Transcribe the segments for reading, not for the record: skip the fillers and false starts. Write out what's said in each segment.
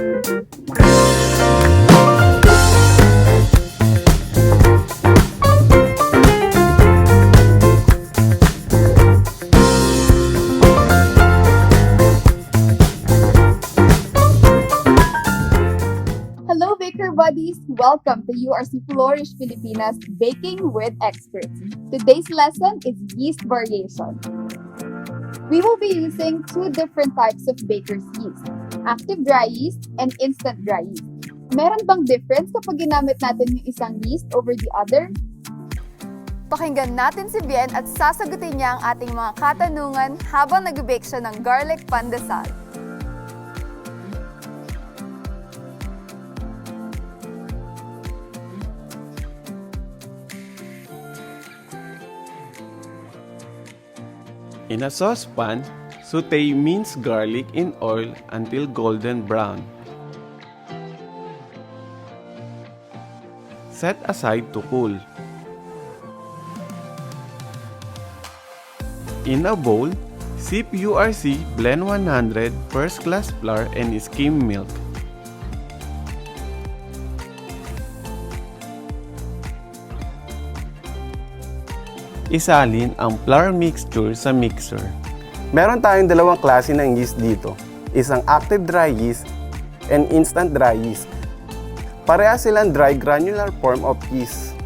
Hello, Baker Buddies! Welcome to URC Flourish Pilipinas Baking with Experts. Today's lesson is yeast variation. We will be using two different types of baker's yeast, active dry yeast and instant dry yeast. Meron bang difference kapag ginamit natin yung isang yeast over the other? Pakinggan natin si Bien at sasagutin niya ang ating mga katanungan habang nag-bake siya ng garlic pandesal. In a saucepan, saute minced garlic in oil until golden brown. Set aside to cool. In a bowl, sip URC blend 100 first class flour and skim milk. Isalin ang flour mixture sa mixer. Meron tayong dalawang klase ng yeast dito. Isang active dry yeast and instant dry yeast. Pareha silang dry granular form of yeast.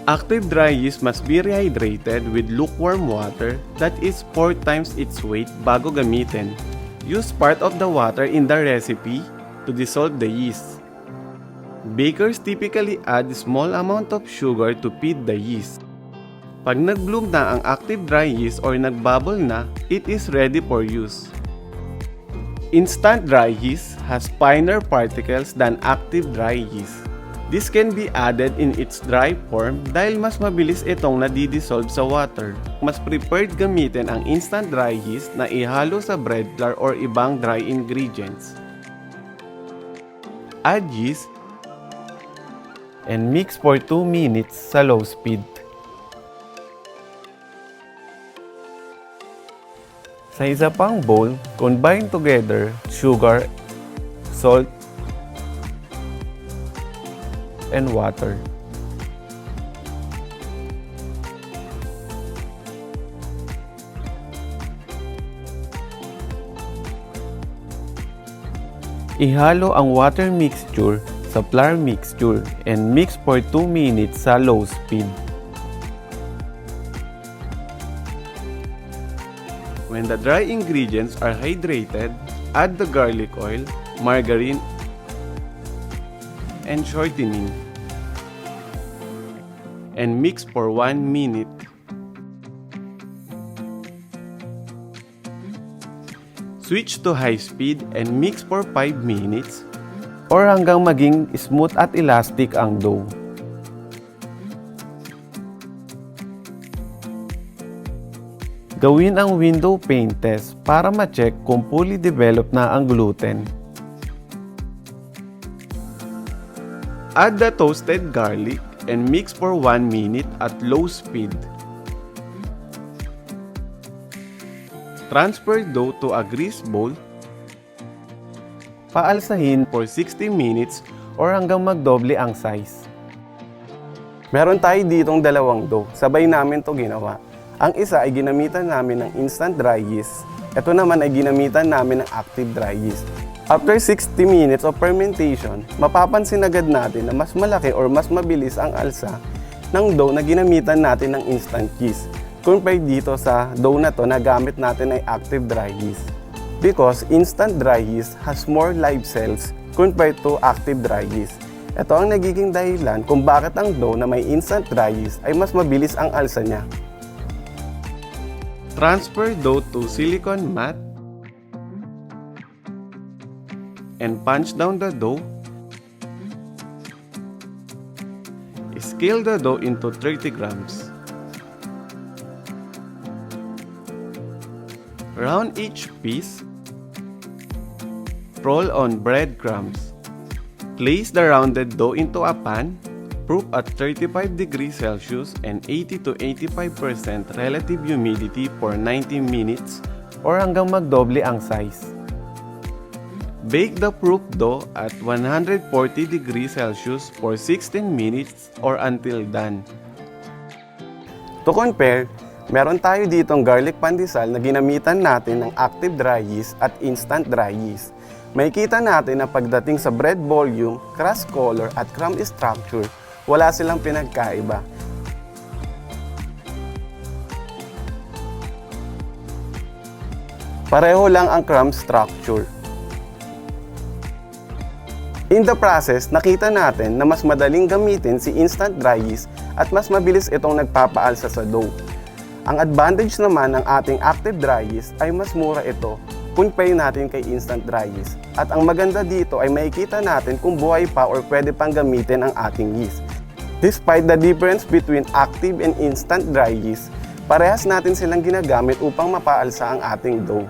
Active dry yeast must be rehydrated with lukewarm water that is 4 times its weight bago gamitin. Use part of the water in the recipe to dissolve the yeast. Bakers typically add small amount of sugar to feed the yeast. Pag nag-bloom na ang active dry yeast or nag-bubble na, it is ready for use. Instant dry yeast has finer particles than active dry yeast. This can be added in its dry form dahil mas mabilis itong nadidissolve sa water. Mas preferred gamitin ang instant dry yeast na ihalo sa bread flour or ibang dry ingredients. Add yeast and mix for 2 minutes sa low speed. Sa isa pang bowl, combine together sugar, salt, and water. Ihalo ang water mixture sa flour mixture and mix for 2 minutes sa low speed. When the dry ingredients are hydrated, add the garlic oil, margarine, and shortening, and mix for 1 minute. Switch to high speed and mix for 5 minutes or hanggang maging smooth at elastic ang dough. Gawin ang window pane test para ma-check kung fully developed na ang gluten. Add the toasted garlic and mix for 1 minute at low speed. Transfer dough to a grease bowl. Paalsahin for 60 minutes or hanggang magdoble ang size. Meron tayo ditong dalawang dough. Sabay namin to ginawa. Ang isa ay ginamitan namin ng instant dry yeast. Ito naman ay ginamitan namin ng active dry yeast. After 60 minutes of fermentation, mapapansin agad natin na mas malaki or mas mabilis ang alsa ng dough na ginamitan natin ng instant yeast compared dito sa dough na to na gamit natin ay active dry yeast. Because instant dry yeast has more live cells compared to active dry yeast. Ito ang nagiging dahilan kung bakit ang dough na may instant dry yeast ay mas mabilis ang alsa niya. Transfer dough to silicone mat and punch down the dough. Scale the dough into 30 grams. Round each piece. Roll on breadcrumbs. Place the rounded dough into a pan. Proof at 35 degrees Celsius and 80 to 85% relative humidity for 90 minutes or hanggang magdoble ang size. Bake the proof dough at 140 degrees Celsius for 16 minutes or until done. To compare, meron tayo ditong garlic pandesal na ginamitan natin ng active dry yeast at instant dry yeast. Makikita natin na pagdating sa bread volume, crust color at crumb structure, wala silang pinagkaiba. Pareho lang ang crumb structure. In the process, nakita natin na mas madaling gamitin si instant dry yeast at mas mabilis itong nagpapaalsa sa dough. Ang advantage naman ng ating active dry yeast ay mas mura ito compare natin kay instant dry yeast. At ang maganda dito ay makikita natin kung buhay pa or pwede pang gamitin ang ating yeast. Despite the difference between active and instant dry yeast, parehas natin silang ginagamit upang mapaalsa ang ating dough.